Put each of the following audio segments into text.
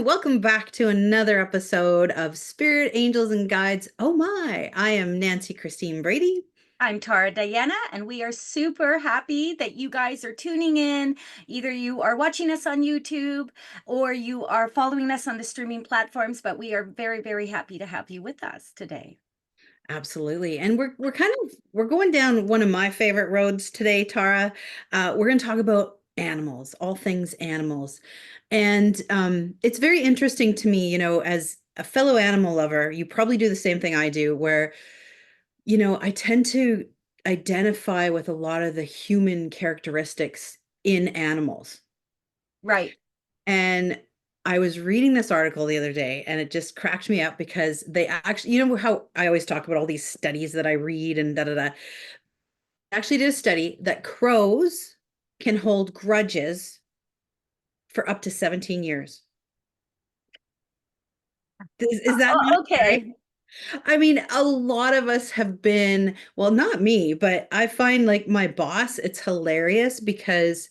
Welcome back to another episode of Spirit Angels and Guides. Oh my, I am Nancy Christine Brady. I'm Tara Diana, and we are super happy that you guys are tuning in. Either you are watching us on YouTube or you are following us on the streaming platforms, but we are very, very happy to have you with us today. Absolutely. And we're going down one of my favorite roads today, Tara. We're going to talk about animals, all things animals. And it's very interesting to me, as a fellow animal lover, you probably do the same thing I do, where I tend to identify with a lot of the human characteristics in animals. Right. And I was reading this article the other day and it just cracked me up because they actually, how I always talk about all these studies that I read and da da da. Actually did a study that crows can hold grudges for up to 17 years. Is that not right? Okay. I mean, a lot of us have been, well, not me, but I find like my boss, it's hilarious because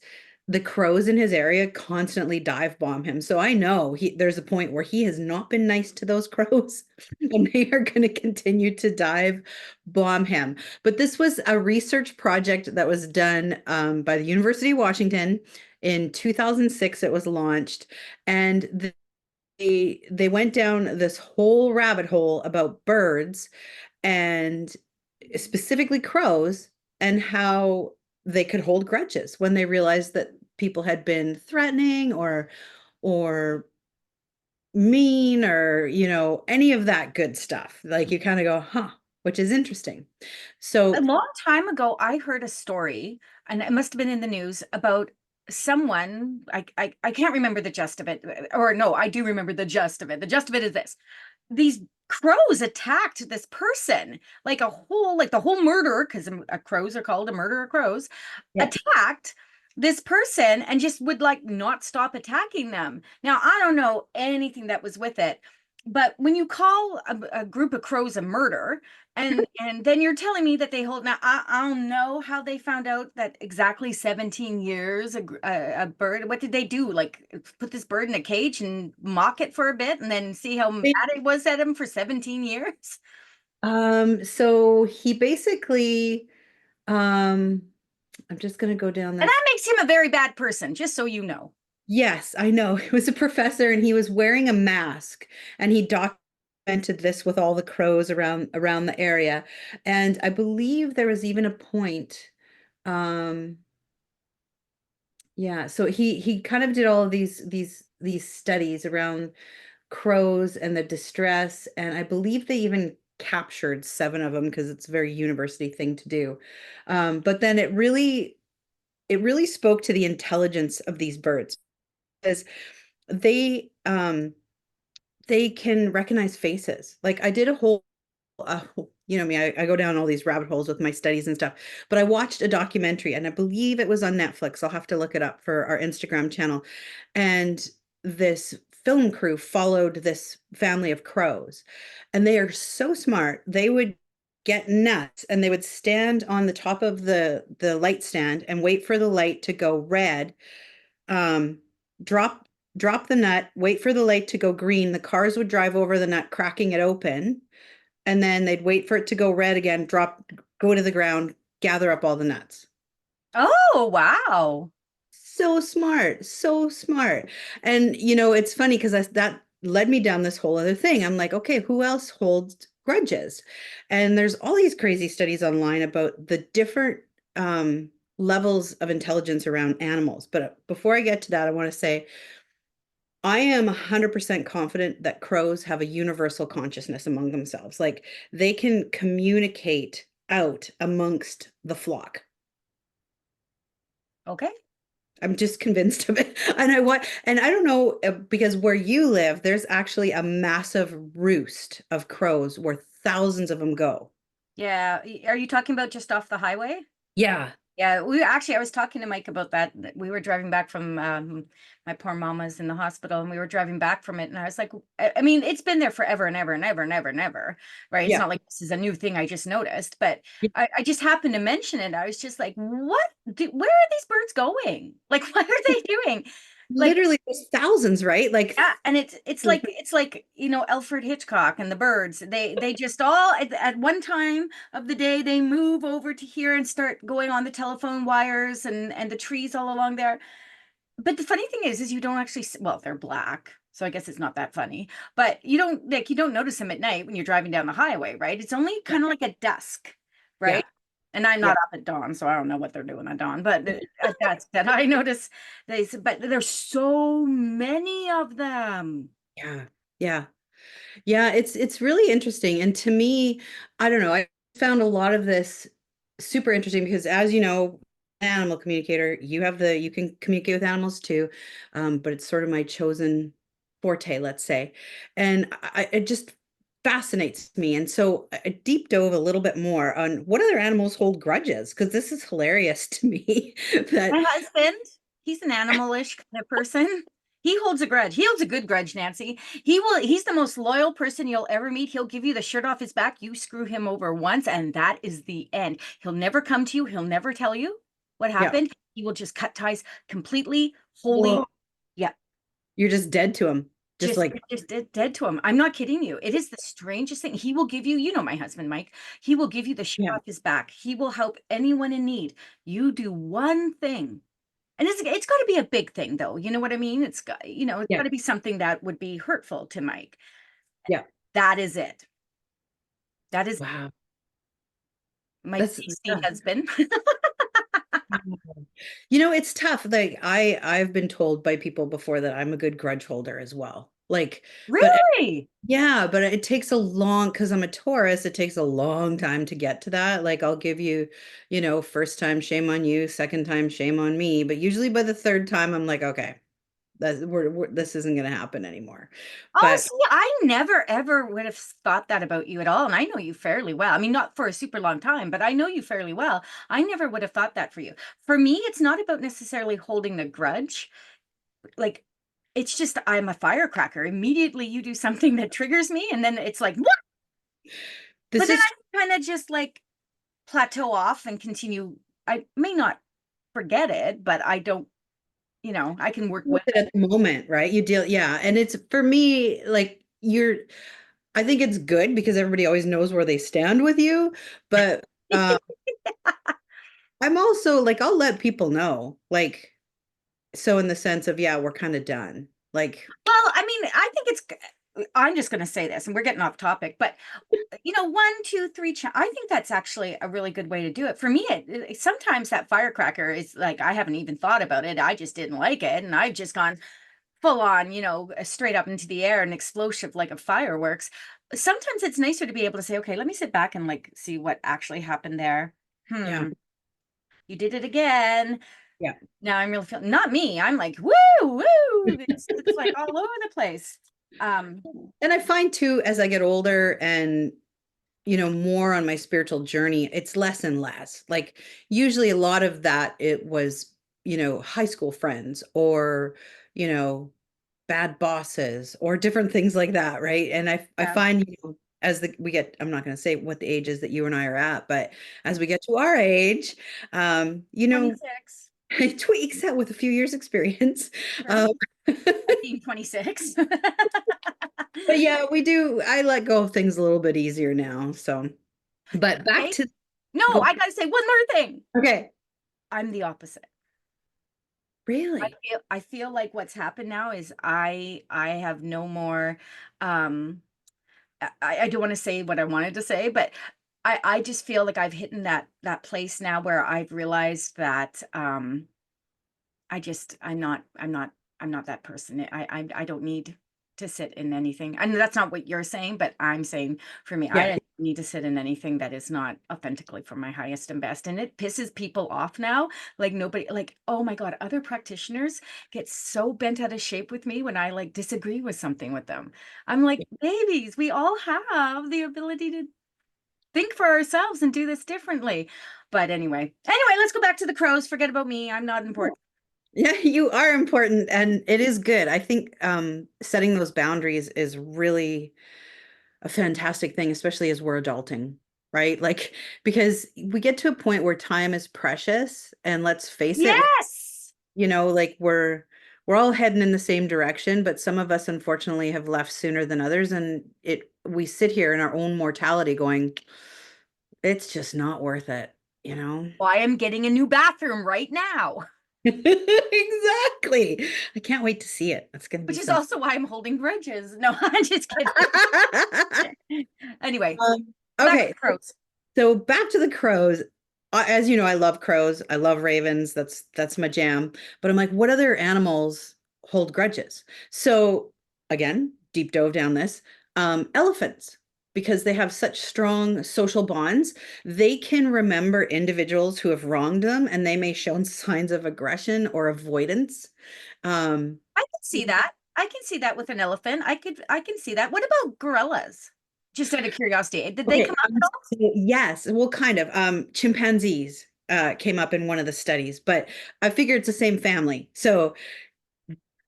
the crows in his area constantly dive bomb him. So I know there's a point where he has not been nice to those crows and they are going to continue to dive bomb him. But this was a research project that was done by the University of Washington. In 2006, it was launched. And they went down this whole rabbit hole about birds and specifically crows and how they could hold grudges when they realized that people had been threatening or mean or any of that good stuff. Like you kind of go, huh, which is interesting. A So long time ago, I heard a story, and it must have been in the news about someone. I can't remember the gist of it, or no, I do remember the gist of it. The gist of it is this: these crows attacked this person, like the whole murderer, because crows are called a murder of crows, yeah. attacked this person and just would like not stop attacking them. Now, I don't know anything that was with it, but when you call a group of crows a murder, and then you're telling me that they hold, now I don't know how they found out that exactly 17 years a bird. What did they do? Like put this bird in a cage and mock it for a bit and then see how mad it was at him for 17 years? So he basically, um, I'm just gonna go down And this. that makes him a very bad person, just so you know. Yes, I know. He was a professor and he was wearing a mask and he documented this with all the crows around the area. And I believe there was even a point um yeah, so he kind of did all of these studies around crows and the distress and I believe they even captured seven of them because it's a very university thing to do. But then it really spoke to the intelligence of these birds because they they can recognize faces. Like I did a whole me, I go down all these rabbit holes with my studies and stuff. But I watched a documentary and I believe it was on Netflix. I'll have to look it up for our Instagram channel. And this film crew followed this family of crows. And they are so smart. They would get nuts and they would stand on the top of the light stand and wait for the light to go red, um, drop drop the nut, wait for the light to go green. The cars would drive over the nut, cracking it open, and then they'd wait for it to go red again, go to the ground, gather up all the nuts. Oh, wow. So smart, so smart. And it's funny because that led me down this whole other thing. I'm like, okay, who else holds grudges? And there's all these crazy studies online about the different levels of intelligence around animals. But before I get to that, I want to say I am 100% confident that crows have a universal consciousness among themselves. Like they can communicate out amongst the flock. Okay. I'm just convinced of it. And I don't know, because where you live, there's actually a massive roost of crows where thousands of them go. Yeah. Are you talking about just off the highway? Yeah. Yeah, I was talking to Mike about that. We were driving back from my poor mama's in the hospital, and we were driving back from it. And I was like, I mean, it's been there forever and ever and ever and ever and ever, right? It's Yeah. not like this is a new thing I just noticed, but I just happened to mention it. I was just like, where are these birds going? Like, what are they doing? Like, literally there's thousands, right? Like, yeah, and it's like, Alfred Hitchcock and the birds. They just all at one time of the day they move over to here and start going on the telephone wires and the trees all along there. But the funny thing is you don't actually well, they're black. So I guess it's not that funny. But you don't notice them at night when you're driving down the highway, right? It's only yeah, kind of like at dusk, yeah, right? And I'm yeah, not up at dawn, so I don't know what they're doing at dawn. But at dusk, that I notice but there's so many of them. yeah, yeah. Yeah, it's really interesting. And to me, I don't know, I found a lot of this super interesting because as you know, animal communicator, you can communicate with animals too. But it's sort of my chosen forte, let's say. And it just fascinates me. And so I deep dove a little bit more on what other animals hold grudges, because this is hilarious to me that My husband, he's an animalish kind of person. He holds a grudge. He holds a good grudge, Nancy. He's the most loyal person you'll ever meet. He'll give you the shirt off his back. You screw him over once, and that is the end. He'll never come to you. He'll never tell you what yeah, happened. He will just cut ties completely, wholly. well, Yeah, you're just dead to them. Just just like, just dead to him. I'm not kidding you. It is the strangest thing. He will give you, my husband, Mike. He will give you the shirt yeah, off his back. He will help anyone in need. You do one thing. And it's got to be a big thing, though. You know what I mean? It's got yeah, to be something that would be hurtful to Mike. yeah. That is it. That is Wow. my That's tasty yeah. husband. You know, it's tough. Like I've been told by people before that I'm a good grudge holder as well. Like, but Really? yeah, but it takes a long, because I'm a Taurus, it takes a long time to get to that. Like I'll give you, first time shame on you, second time shame on me, but usually by the third time I'm like, okay, this isn't going to happen anymore. Oh, But see, I never ever would have thought that about you at all. And I know you fairly well. I mean, not for a super long time, but I know you fairly well. I never would have thought that for you. For me, it's not about necessarily holding the grudge. Like, it's just I'm a firecracker. Immediately you do something that triggers me, and then it's like, what? But this then is I kind of just like plateau off and continue. I may not forget it, but I don't, I can work with with it at the moment, right? You deal, yeah. And it's for me, like I think it's good because everybody always knows where they stand with you. But it. I'm also like, I'll let people know. Like, so in the sense of, yeah, we're kind of done. Like, Well, I mean, I'm just going to say this, and we're getting off topic, but one, two, three. I think that's actually a really good way to do it. For me, sometimes that firecracker is like I haven't even thought about it. I just didn't like it, and I've just gone full on, straight up into the air and explosive like a fireworks. Sometimes it's nicer to be able to say, okay, let me sit back and like see what actually happened there. yeah, You did it again. yeah. Now I'm really feeling not me. I'm like, woo, woo. It's like all over the place. Um, And I find too, as I get older and, more on my spiritual journey, it's less and less. Like, usually a lot of that, it was, high school friends or, you know, bad bosses or different things like that, right? And I yeah, find, as we get, I'm not going to say what the age is that you and I are at, but as we get to our age, um, you know, 26. it tweaks that with a few years experience. Sure. Um, Being 26. but yeah, we do. I let go of things a little bit easier now. So, but back Okay. to No, go. I gotta say one more thing. Okay, I'm the opposite. I really? feel I feel like what's happened now is I have no more um I don't want to say what I wanted to say, but I just feel like I've hit in that place now where I've realized that I'm not that person. I don't need to sit in anything. And that's not what you're saying, but I'm saying for me, I Yeah, don't need to sit in anything that is not authentically for my highest and best. And it pisses people off now. Like nobody, like, oh my God, other practitioners get so bent out of shape with me when I like disagree with something with them. I'm like, babies, we all have the ability to think for ourselves and do this differently. But anyway, let's go back to the crows. Forget about me. I'm not important. yeah, you are important, and it is good. I think setting those boundaries is really a fantastic thing, especially as we're adulting, right? Like, because we get to a point where time is precious, and let's face it, Yes. like we're we're all heading in the same direction, but some of us unfortunately have left sooner than others, and it we sit here in our own mortality going, it's just not worth it, you know? Well, I am getting a new bathroom right now, Exactly. I can't wait to see it. That's going to be which is fun. also why I'm holding grudges. No, I'm just kidding. Anyway, back to Okay, the crows. so back to the crows. As you know, I love crows. I love ravens. That's my jam. But I'm like, what other animals hold grudges? So again, deep dove down this. Elephants, because they have such strong social bonds, they can remember individuals who have wronged them, and they may show signs of aggression or avoidance. Um, I can see that. I can see that with an elephant. I can see that. What about gorillas? Just out of curiosity, did they Okay. come up at all? So yes, well, kind of. Chimpanzees came up in one of the studies, but I figure it's the same family. So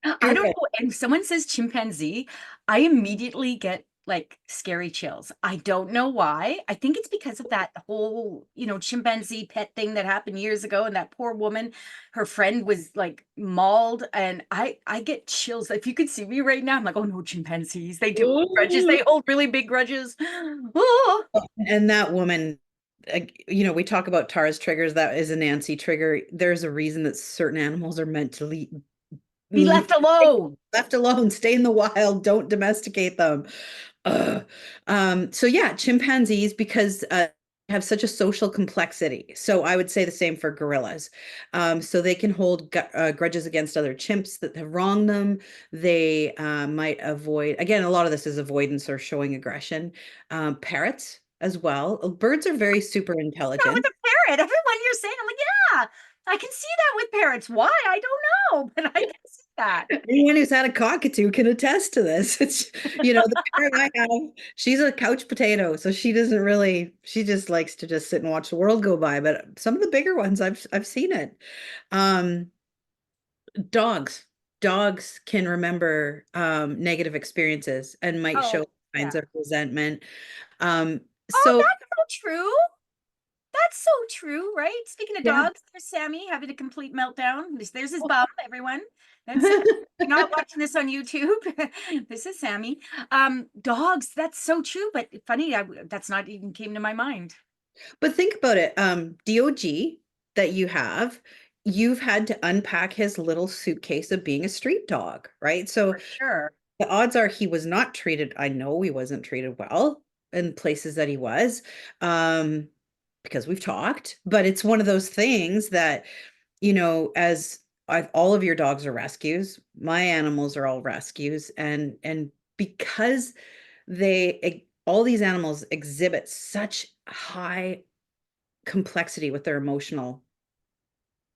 I don't gorilla. know. And if someone says chimpanzee, I immediately get like scary chills. I don't know why. I think it's because of that whole, chimpanzee pet thing that happened years ago, and that poor woman, her friend was like mauled, and I get chills. If you could see me right now, I'm like, oh no, chimpanzees. They do hold grudges. Ooh. They hold really big grudges. Oh, And that woman, we talk about Tara's triggers. That is a Nancy trigger. There's a reason that certain animals are meant to be left alone. left alone, stay in the wild, don't domesticate them. Ugh. So yeah, chimpanzees, because have such a social complexity. So I would say the same for gorillas. So they can hold grudges against other chimps that have wronged them. They might avoid, again, a lot of this is avoidance or showing aggression. Parrots as well. Birds are very super That with intelligent. a parrot. Everyone you're saying, I'm like, yeah, I can see that with parrots. Why? I don't know, but I can see that. Anyone who's had a cockatoo can attest to this. The parrot I have, she's a couch potato, so she doesn't really, she just likes to just sit and watch the world go by. But some of the bigger ones, I've seen it. Um, dogs, dogs can remember negative experiences and might show Oh, signs yeah. of resentment. Um, Oh, so that's so true. That's so true, right? Speaking of yeah. dogs, there's Sammy having a complete meltdown. There's his bum, everyone. That's it. You're not watching this on YouTube. This is Sammy. Dogs, that's so true, but funny, that's not even came to my mind. But think about it. DOG that you've had to unpack his little suitcase of being a street dog, right? So For sure. the odds are he was not treated, I know he wasn't treated well in places that he was, um, because we've talked, but it's one of those things that, as all of your dogs are rescues, my animals are all rescues, and because all these animals exhibit such high complexity with their emotional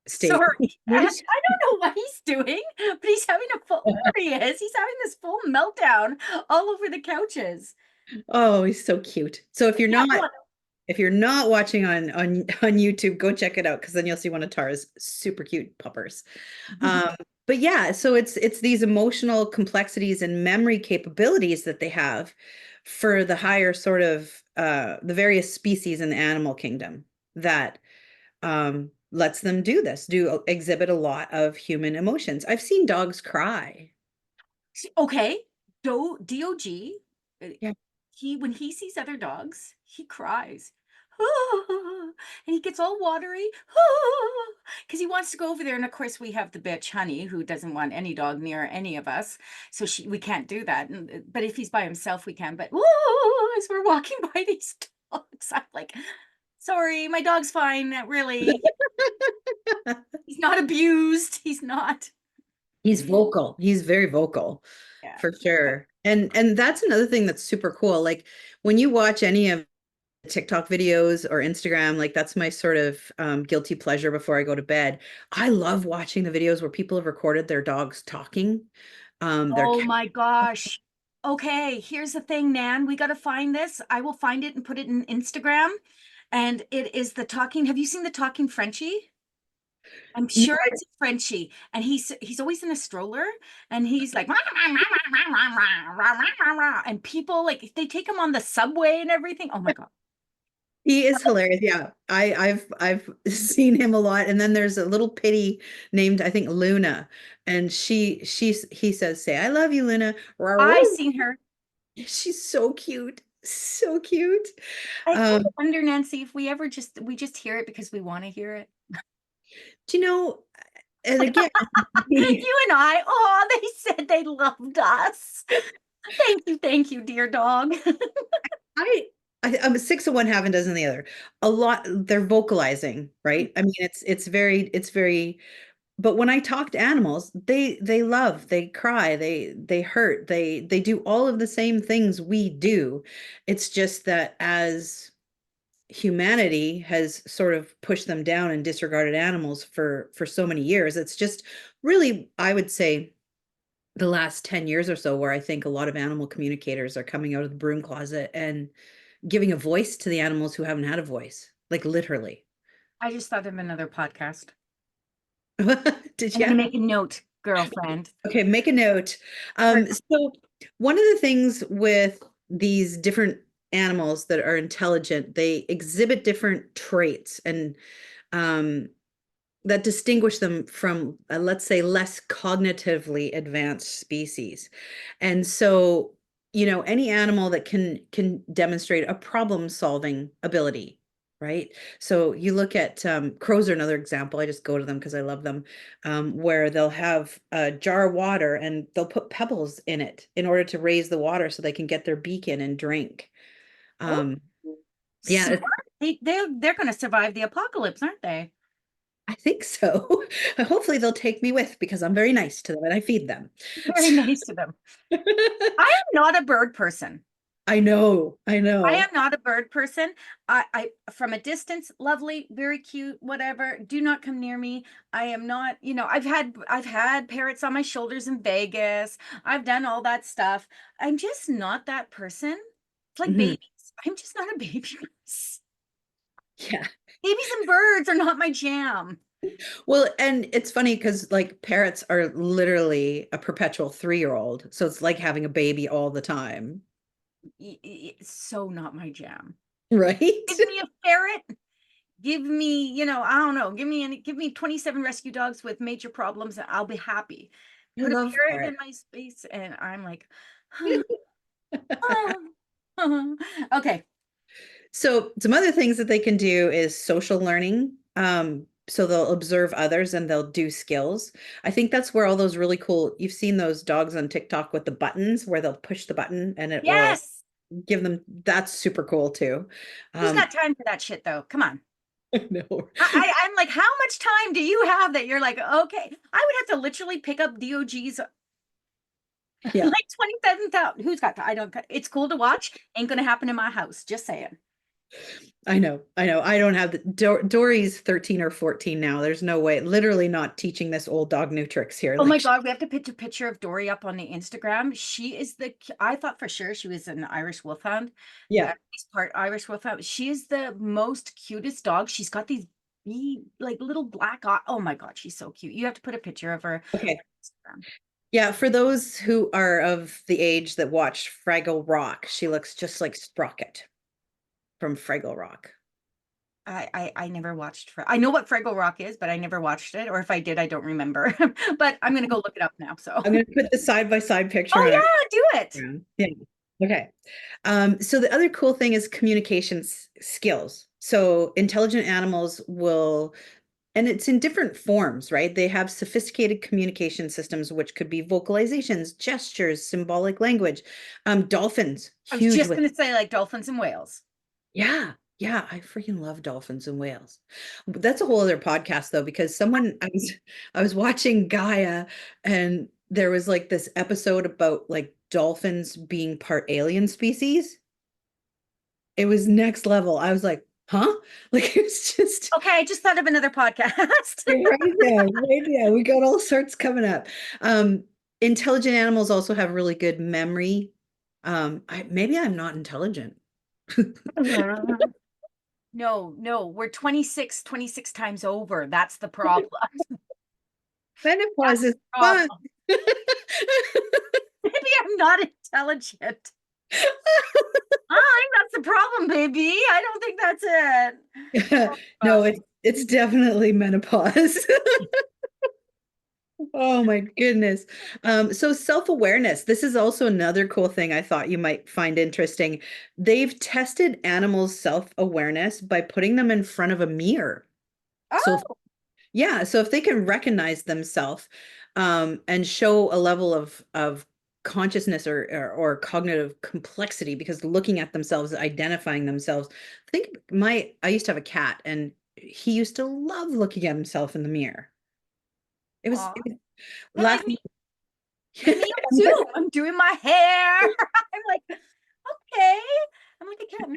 state. Sorry. I don't know what he's doing, but he's having a full, there he is. He's having this full meltdown all over the couches. Oh, he's so cute. So if you're Yeah, not well, if you're not watching on YouTube, go check it out because then you'll see one of Tara's super cute puppers. Um, but yeah, so it's these emotional complexities and memory capabilities that they have for the higher sort of the various species in the animal kingdom that lets them do this, do exhibit a lot of human emotions. I've seen dogs cry. okay. DOG, uh, Yeah. when he sees other dogs, he cries. And he gets all watery because he wants to go over there. And of course, we have the bitch Honey who doesn't want any dog near any of us. So we can't do that. But if he's by himself, we can. But as we're walking by these dogs, I'm like, sorry, my dog's fine. Really. He's not abused. He's not. He's vocal. He's very vocal Yeah. for sure. And that's another thing that's super cool. Like when you watch any of the TikTok videos or Instagram, like that's my sort of guilty pleasure before I go to bed. I love watching the videos where people have recorded their dogs talking. Their Oh cat. my gosh. Okay, here's the thing, Nan. We got to find this. I will find it and put it in Instagram. And it is the talking. Have you seen the talking Frenchie? I'm No, sure it's a Frenchie. And he's always in a stroller and he's like and people like they take him on the subway and everything. Oh my God. He is hilarious. Yeah. I've seen him a lot. And then there's a little pitty named, I think, Luna. And he says, say, I love you, Luna. I seen her. She's so cute. So cute. I kind Um, of wonder, Nancy, if we just hear it because we want to hear it. do you know, and again, You and I, oh, they said they loved us. Thank you, dear dog. I, I'm six of one, half a dozen of the other. A lot, they're vocalizing, right? I mean, it's very, but when I talk to animals, they love, they cry, they hurt, they do all of the same things we do. It's just that as humanity has sort of pushed them down and disregarded animals for so many years, it's just really, I would say, the last 10 years or so where I think a lot of animal communicators are coming out of the broom closet and giving a voice to the animals who haven't had a voice, like literally. I just thought of another podcast. Did I'm you? gonna make a note, girlfriend. Okay, make a note. For So one of the things with these different animals that are intelligent, they exhibit different traits and um, that distinguish them from, let's say, less cognitively advanced species. And so, any animal that can demonstrate a problem-solving ability, right? So you look at crows are another example. I just go to them because I love them, where they'll have a jar of water and they'll put pebbles in it in order to raise the water so they can get their beak in and drink. oh, Um, yeah, smart. They're gonna survive the apocalypse, aren't they? I think so. Hopefully they'll take me with because I'm very nice to them and I feed them. Very nice to them. I am not a bird person. I know, I I know. am not a bird person. I from a distance, lovely, very cute, whatever. Do not come near me. I am not, I've had parrots on my shoulders in Vegas. I've done all that stuff. I'm just not that person. It's like Mhm. babies. I'm just not a baby. Yeah. Babies and birds are not my jam. Well, and it's funny because like parrots are literally a perpetual 3-year-old. So it's like having a baby all the time, It's so not my jam. right? Give me a ferret. Give me, I don't know, give me 27 rescue dogs with major problems and I'll be happy. I Put a love parrot in parrots. my space and I'm like, okay. So some other things that they can do is social learning. So they'll observe others and they'll do skills. I think that's where all those really cool, you've seen those dogs on TikTok with the buttons where they'll push the button and it will Yes. give them, that's super cool too. Who's Um, got time for that shit though? Come on. no. I'm like, how much time do you have that you're like, okay, I would have to literally pick up DOG's Yeah. like 27,000. Who's got time? I don't, it's cool to watch. Ain't gonna happen in my house. Just saying. I know. I know. I don't have Dory's 13 or 14 now. There's no way. Literally not teaching this old dog new tricks here. Oh my Like, God, we have to put a picture of Dory up on the Instagram. She is I thought for sure she was an Irish Wolfhound. yeah. She's part Irish Wolfhound. She is the most cutest dog. She's got these like little black eye. Oh my God, she's so cute. You have to put a picture of her Okay. on Instagram. Yeah. For those who are of the age that watched Fraggle Rock, she looks just like Sprocket from Fraggle Rock. I never watched I know what Fraggle Rock is, but I never watched it. Or if I did, I don't remember. But I'm gonna go look it up now. So I'm going to put the side by side picture oh on our yeah, do it. Instagram. Yeah. Okay. So the other cool thing is communication skills. So intelligent animals will, and it's in different forms, right? They have sophisticated communication systems, which could be vocalizations, gestures, symbolic language. Dolphins, I was huge just with, gonna say like dolphins and whales. yeah, yeah, I freaking love dolphins and whales. That's a whole other podcast though, because I was watching Gaia and there was like this episode about like dolphins being part alien species. It was next level. I was like, huh? Like it's just Okay, I just thought of another podcast. right there, right there. We got all sorts coming up. Intelligent animals also have really good memory. Maybe I'm not intelligent. No, no, we're 26 times over. That's the problem. Menopause That's is the fun. problem. Maybe I'm not intelligent. I think that's the problem, baby. I don't think that's it. Oh No, gosh. it's definitely menopause. Oh my goodness. So self-awareness. This is also another cool thing I thought you might find interesting. They've tested animals' self-awareness by putting them in front of a mirror. So Oh, yeah, so if they can recognize themselves and show a level of consciousness or cognitive complexity, because looking at themselves, identifying themselves. I think I used to have a cat, and he used to love looking at himself in the mirror. aw. It was Kind of like laughing. me. Me on Zoom. I'm doing my hair. I'm like, okay. I'm like a cat.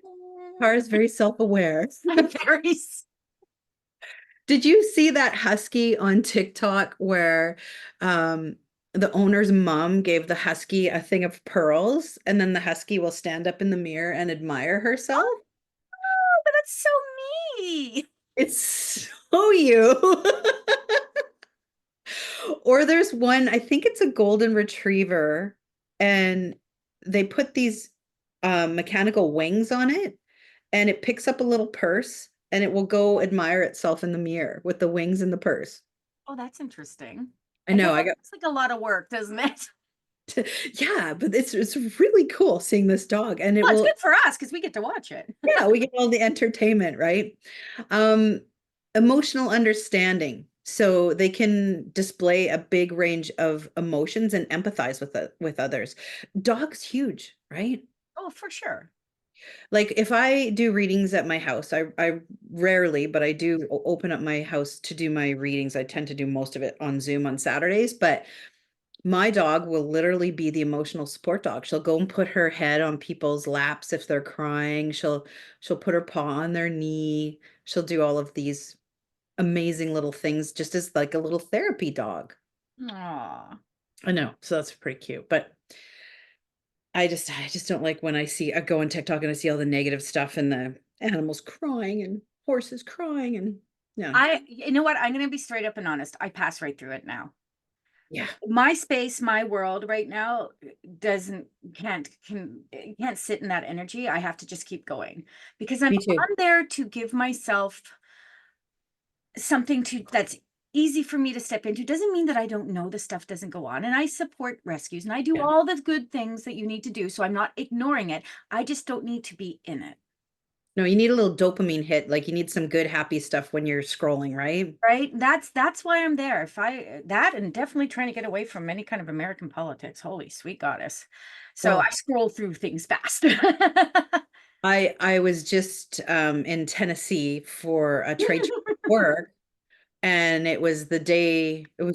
Car is very self-aware. I'm very Did you see that husky on TikTok where um, the owner's mom gave the husky a thing of pearls, and then the husky will stand up in the mirror and admire herself? oh, but that's so me. It's so you. Or there's one, I think it's a golden retriever, and they put these mechanical wings on it, and it picks up a little purse, and it will go admire itself in the mirror with the wings and the purse. Oh, that's interesting. I I guess know, I that got looks like a lot of work, doesn't it? yeah, but it's really cool seeing this dog, and it Well, it's will good for us because we get to watch it. yeah, we get all the entertainment, right? Um, Emotional understanding. So they can display a big range of emotions and empathize with others. Dog's huge, right? Oh, for sure. Like if I do readings at my house, I rarely, but I do open up my house to do my readings. I tend to do most of it on Zoom on Saturdays, but my dog will literally be the emotional support dog. She'll go and put her head on people's laps if they're crying. She'll put her paw on their knee. She'll do all of these amazing little things just as like a little therapy dog. Aw. I know. So that's pretty cute. But I just don't like when I go on TikTok and I see all the negative stuff and the animals crying and horses crying and yeah. You know what? I'm going to be straight up and honest. I pass right through it now. Yeah. My space, my world right now doesn't can't sit in that energy. I have to just keep going because I'm Me too. on there to give myself something to that's easy for me to step into. Doesn't mean that I don't know the stuff doesn't go on, and I support rescues and I do Yeah. all the good things that you need to do, so I'm not ignoring it. I just don't need to be in it. No, you need a little dopamine hit. Like you need some good, happy stuff when you're scrolling, right? Right? That's why I'm there. If I that and definitely trying to get away from any kind of American politics. Holy sweet goddess. So I Oh, scroll through things fast. I was just in Tennessee for a trade show at work, and it was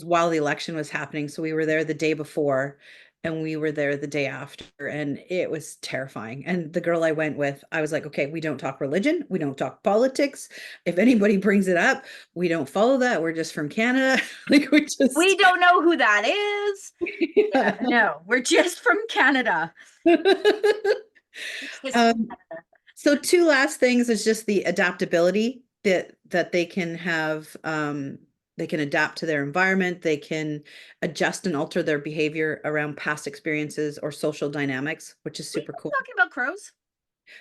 while the election was happening. So we were there the day before and we were there the day after, and it was terrifying. And the girl I went with, I was like, okay, we don't talk religion, we don't talk politics. If anybody brings it up, we don't follow that. We're just from Canada. Like we We just don't know who that is. Yeah, yeah. no, we're just from Canada. It's just from Um, Canada. so two last things is just the adaptability that they can have. They can adapt to their environment. They can adjust and alter their behavior around past experiences or social dynamics, which is Were you super cool. talking about crows?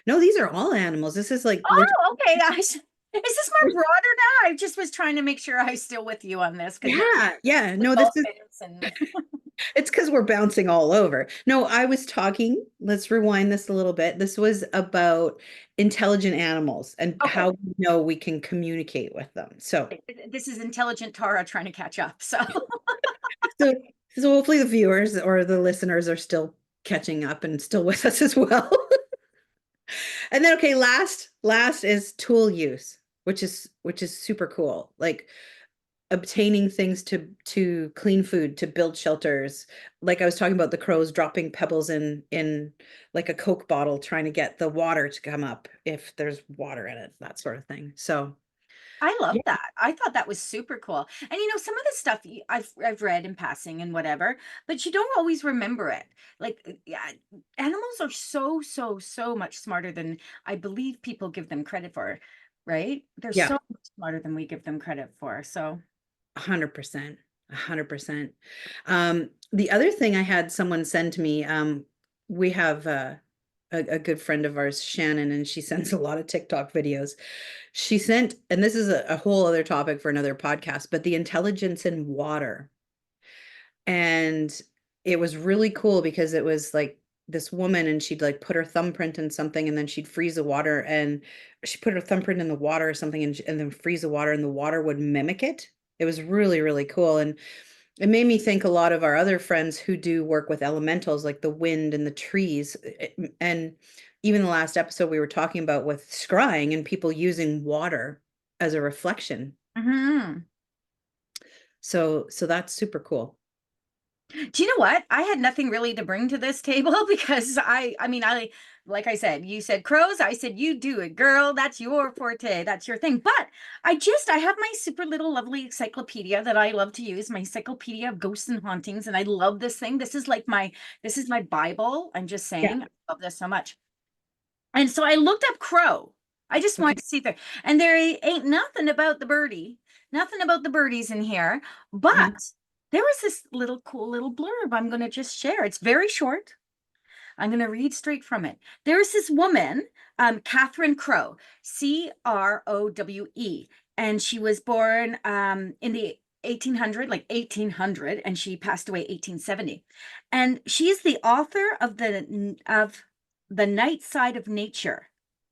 No, these are all animals. This is like we're Oh, okay. Is this more broader now? I just was trying to make sure I was still with you on this because yeah, yeah. with No, this is dolphins and it's because we're bouncing all over. No, I was talking, let's rewind this a little bit. This was about intelligent animals and okay. how we know we can communicate with them. This is intelligent Tara trying to catch up. So So, so hopefully the viewers or the listeners are still catching up and still with us as well. And then okay, last is tool use, which is super cool. Like obtaining things to clean food, to build shelters. Like I was talking about the crows dropping pebbles in like a Coke bottle, trying to get the water to come up if there's water in it, that sort of thing. So I love yeah, that. I thought that was super cool. And some of the stuff I've read in passing and whatever, but you don't always remember it. Like yeah, animals are so much smarter than I believe people give them credit for, right? They're yeah, so much smarter than we give them credit for. So 100%. 100%. The other thing I had someone send to me, we have a good friend of ours, Shannon, and she sends a lot of TikTok videos. She sent, and this is a whole other topic for another podcast, but the intelligence in water. And it was really cool because it was like this woman, and she'd like put her thumbprint in something, and then she'd freeze the water, and she put her thumbprint in the water or something, and then freeze the water, and the water would mimic it. It was really, really cool. And it made me think a lot of our other friends who do work with elementals like the wind and the trees. And even the last episode we were talking about with scrying and people using water as a reflection. Hmm. So that's super cool. Do you know what? I had nothing really to bring to this table because I mean, like I said, you said crows. I said, you do it, girl. That's your forte. That's your thing. But I have my super little lovely encyclopedia that I love to use, my encyclopedia of ghosts and hauntings. And I love this thing. This is my Bible. I'm just Yeah. saying, I love this so much. And so I looked up crow. I just Okay. wanted to see there. And there ain't nothing about the birdie, nothing about the birdies in here. Mhm. But there was this little cool little blurb I'm going to just share. It's very short. I'm going to read straight from it. There's this woman, Catherine Crowe, Crowe, and she was born in the 1800, and she passed away 1870. And she's the author of the Night Side of Nature.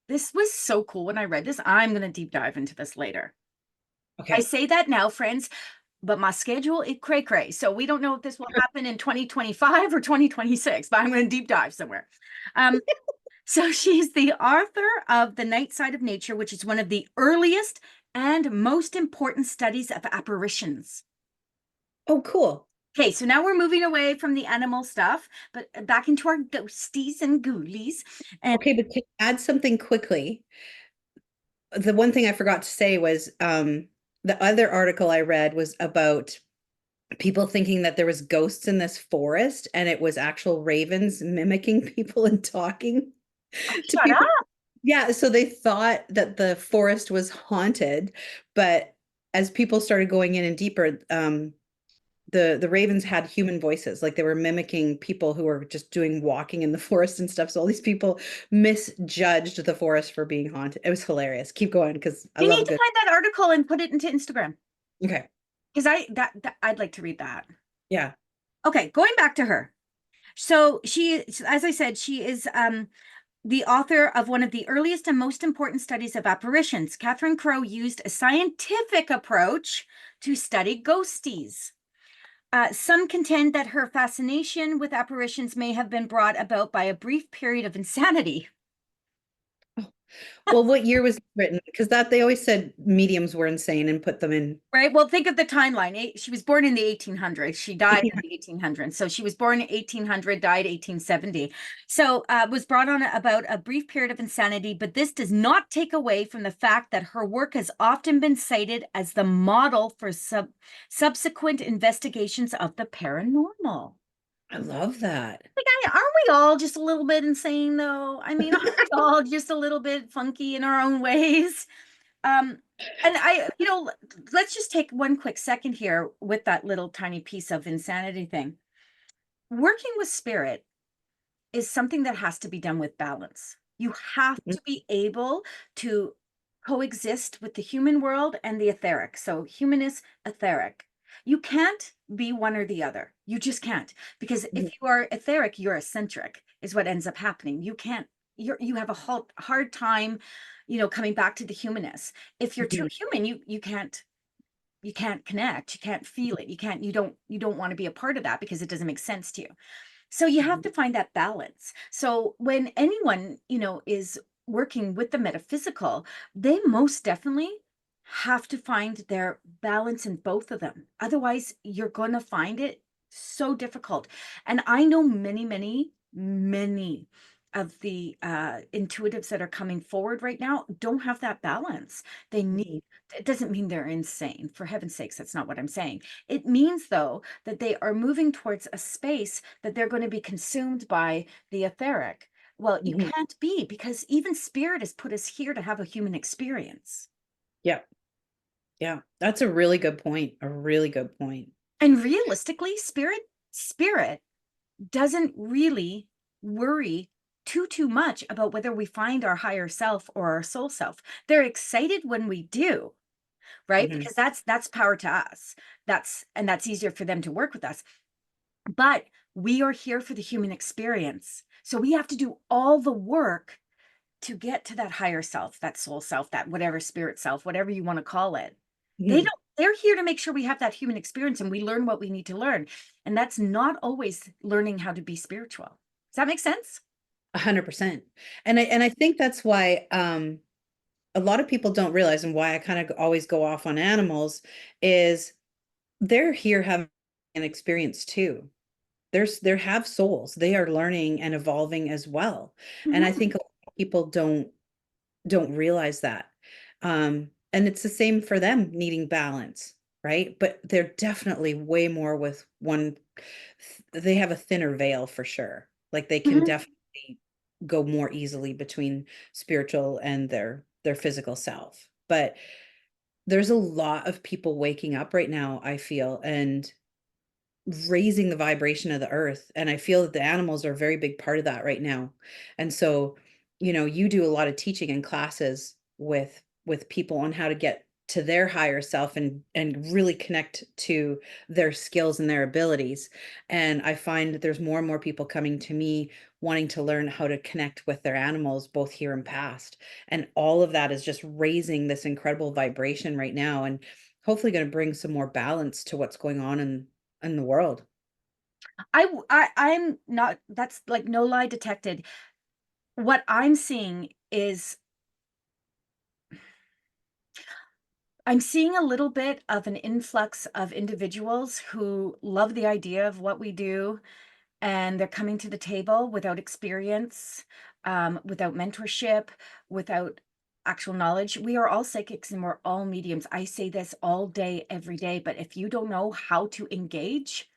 This was so cool when I read this. I'm going to deep dive into this later. I Okay. say that now, friends, but my schedule is cray cray. So we don't know if this will happen in 2025 or 2026, but I'm going to deep dive somewhere. Um, so she's the author of The Night Side of Nature, which is one of the earliest and most important studies of apparitions. Oh, cool. Okay, so now we're moving away from the animal stuff, but back into our ghosties and ghoulies. And Okay, but to add something quickly, the one thing I forgot to say was the other article I read was about people thinking that there was ghosts in this forest and it was actual ravens mimicking people and talking to shut people. up. Yeah, so they thought that the forest was haunted, but as people started going in and deeper, the ravens had human voices, like they were mimicking people who were just doing walking in the forest and stuff. So all these people misjudged the forest for being haunted. It was hilarious. Keep going because I You love need a to good. find that article and put it into Instagram Okay. because I'd like to read that. Yeah. Okay, going back to her. So she, as I said, she is the author of one of the earliest and most important studies of apparitions. Catherine Crowe used a scientific approach to study ghosties. Some contend that her fascination with apparitions may have been brought about by a brief period of insanity. Well, what year was it written? Because that they always said mediums were insane and put them in. Right. Well, think of the timeline. She was born in the 1800s. She died in the 1800s. So she was born in 1800, died 1870. So was brought on about a brief period of insanity, but this does not take away from the fact that her work has often been cited as the model for subsequent investigations of the paranormal. I love that. Like, aren't we all just a little bit insane, though? I mean, aren't we all just a little bit funky in our own ways? Um, and let's just take one quick second here with that little tiny piece of insanity thing. Working with spirit is something that has to be done with balance. You have to be able to coexist with the human world and the etheric. So human is etheric. You can't be one or the other. You just can't. Because if Mhm. you are etheric, you're eccentric, is what ends up happening. You can't, you have a hard time, coming back to the humanness. If you're too Mhm. human, you can't connect, you can't feel it, you don't want to be a part of that because it doesn't make sense to you. So you have Mhm. to find that balance. So when anyone, is working with the metaphysical, they most definitely have to find their balance in both of them. Otherwise, you're going to find it so difficult. And I know many, many, many of the intuitives that are coming forward right now don't have that balance. They need, Mhm. it doesn't mean they're insane. For heaven's sakes, that's not what I'm saying. It means, though, that they are moving towards a space that they're going to be consumed by the etheric. Well, you Mhm. can't be because even spirit has put us here to have a human experience. Yeah. Yeah. That's a really good point. A really good point. And realistically, spirit doesn't really worry. too much about whether we find our higher self or our soul self. They're excited when we do, right? Hmm. Because that's power to us. That's easier for them to work with us. But we are here for the human experience. So we have to do all the work to get to that higher self, that soul self, that whatever spirit self, whatever you want to call it. Hmm. They're here to make sure we have that human experience and we learn what we need to learn. And that's not always learning how to be spiritual. Does that make sense? 100%. And I think that's why a lot of people don't realize, and why I kind of always go off on animals, is they're here having an experience too. There have souls. They are learning and evolving as well. And I Mhm. think a lot of people don't realize that. And it's the same for them needing balance, right? But they're definitely way more with one, they have a thinner veil for sure. Like they can Mhm. definitely go more easily between spiritual and their physical self. But there's a lot of people waking up right now, I feel, and raising the vibration of the earth. And I feel that the animals are a very big part of that right now. And so, you do a lot of teaching in classes with people on how to get to their higher self and really connect to their skills and their abilities. And I find that there's more and more people coming to me wanting to learn how to connect with their animals, both here and past. And all of that is just raising this incredible vibration right now, and hopefully going to bring some more balance to what's going on in the world. I'm not, that's like no lie detected. What I'm seeing is I'm seeing a little bit of an influx of individuals who love the idea of what we do, and they're coming to the table without experience, without mentorship, without actual knowledge. We are all psychics and we're all mediums. I say this all day, every day, but if you don't know how to engage,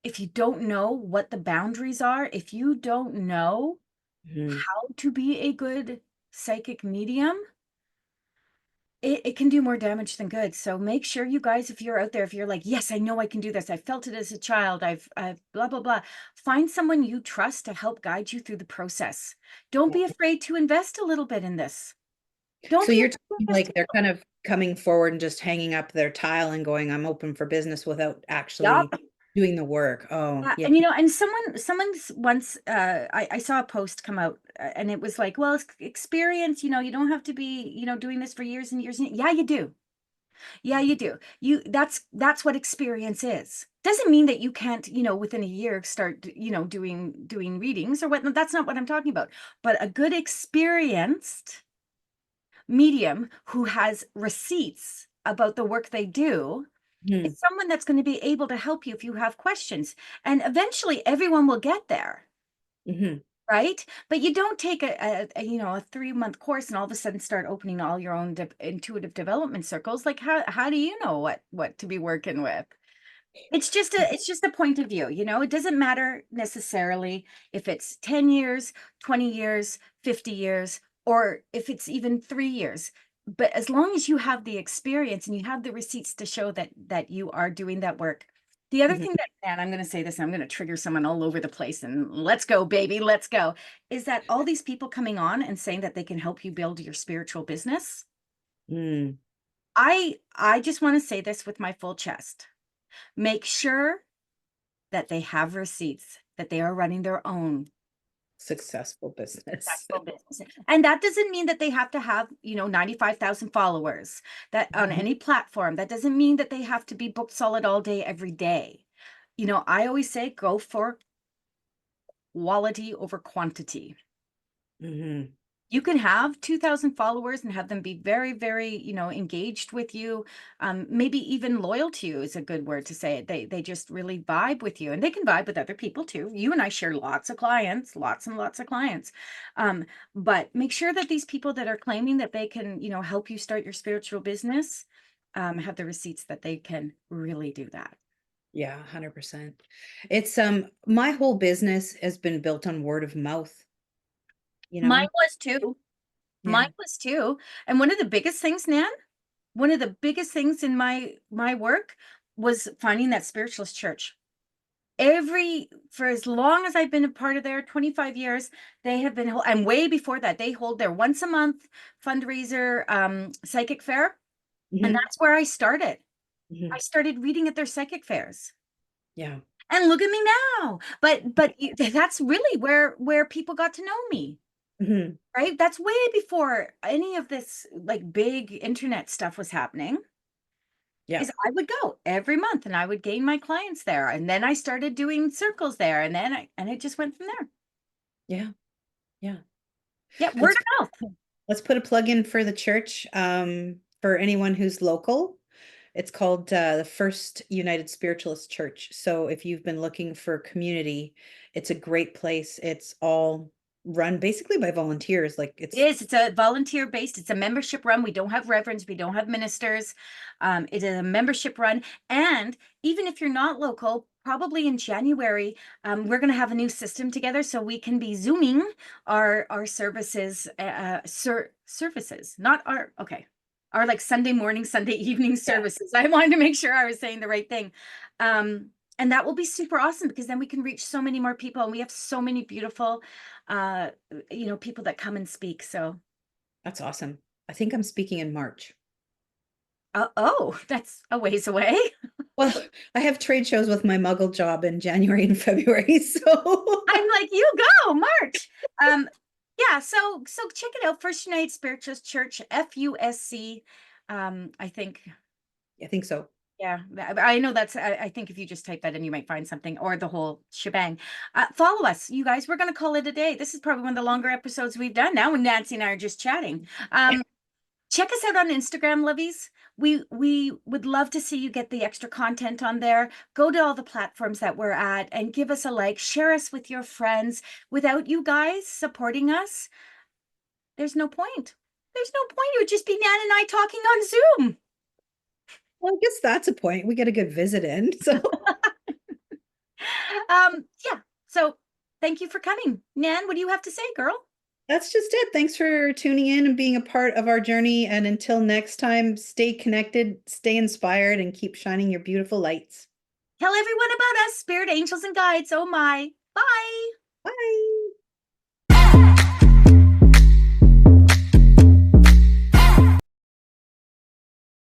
if you don't know what the boundaries are, if you don't know Mhm. how to be a good psychic medium, it can do more damage than good. So make sure you guys, if you're out there, if you're like, yes, I know I can do this. I felt it as a child. I've blah, blah, blah. Find someone you trust to help guide you through the process. Don't be afraid to invest a little bit in this. Don't So be you're afraid to talking invest. like they're kind of coming forward and just hanging up their tile and going, I'm open for business, without actually Yup. doing the work. Oh, Yeah, yeah. and and someone's once I saw a post come out, and it was like, well, it's experience, you don't have to be, doing this for years and years. Yeah, you do. Yeah, you do. That's what experience is. Doesn't mean that you can't, within a year start, doing readings or whatnot. That's not what I'm talking about. But a good experienced medium who has receipts about the work they do is Mhm. someone that's going to be able to help you if you have questions. And eventually everyone will get there. Mhm. Right? But you don't take a 3-month course and all of a sudden start opening all your own intuitive development circles. Like how do you know what to be working with? It's just a point of view, It doesn't matter necessarily if it's 10 years, 20 years, 50 years, or if it's even 3 years. But as long as you have the experience and you have the receipts to show that you are doing that work. The other Mhm. thing that, and I'm going to say this, I'm going to trigger someone all over the place, and let's go, baby, let's go, is that all these people coming on and saying that they can help you build your spiritual business. Mm. I just want to say this with my full chest. Make sure that they have receipts, that they are running their own Successful business. successful business. And that doesn't mean that they have to have, 95,000 followers that on Mhm. any platform. That doesn't mean that they have to be booked solid all day, every day. I always say go for quality over quantity. Mhm. You can have 2,000 followers and have them be very, very, engaged with you. Maybe even loyal to you is a good word to say it. They just really vibe with you, and they can vibe with other people too. You and I share lots of clients, lots and lots of clients. Um, but make sure that these people that are claiming that they can, help you start your spiritual business, have the receipts that they can really do that. Yeah, 100%. It's my whole business has been built on word of mouth, you Mine know? was too. Mine Yeah. was too. And one of the biggest things, Nan, one of the biggest things in my work was finding that spiritualist church. for as long as I've been a part of their 25 years, they have been, and way before that, they hold their once a month fundraiser psychic fair. And Hmm. that's where I started. I Hmm. started reading at their psychic fairs. Yeah. And look at me now. But that's really where people got to know me, Hmm. right? That's way before any of this like big internet stuff was happening. Yeah. Is I would go every month and I would gain my clients there. And then I started doing circles there and it just went from there. Yeah. Yeah. Yeah, word Let's of mouth. let's put a plug in for the church, for anyone who's local. It's called the First United Spiritualist Church. So if you've been looking for community, it's a great place. It's all run basically by volunteers. Like It it's is. It's a volunteer based. It's a membership run. We don't have reverends. We don't have ministers. It is a membership run. And even if you're not local, probably in January, we're going to have a new system together so we can be zooming our services, services, not our okay, our like Sunday morning, Sunday evening yeah, services. I wanted to make sure I was saying the right thing. And that will be super awesome because then we can reach so many more people, and we have so many beautiful uh people that come and speak. So, that's awesome. I think I'm speaking in March. oh, that's a ways away. Well, I have trade shows with my muggle job in January and February, so I'm like, you go, March. Um, yeah, so check it out. First United Spiritualist Church, FUSC. I think, I think so. yeah, I know that's, I think if you just type that in, you might find something or the whole shebang. Follow us, you guys. We're gonna call it a day. This is probably one of the longer episodes we've done now when Nancy and I are just chatting. Check us out on Instagram, lovies. We would love to see you get the extra content on there. Go to all the platforms that we're at and give us a like, share us with your friends. Without you guys supporting us, there's no point. There's no point. It would just be Nan and I talking on Zoom. Well, I guess that's a point. We get a good visit in. So Yeah. So thank you for coming. Nan, what do you have to say, girl? that's just it. Thanks for tuning in and being a part of our journey. And until next time, stay connected, stay inspired, and keep shining your beautiful lights. Tell everyone about us, spirit angels and guides. Oh my. Bye. Bye.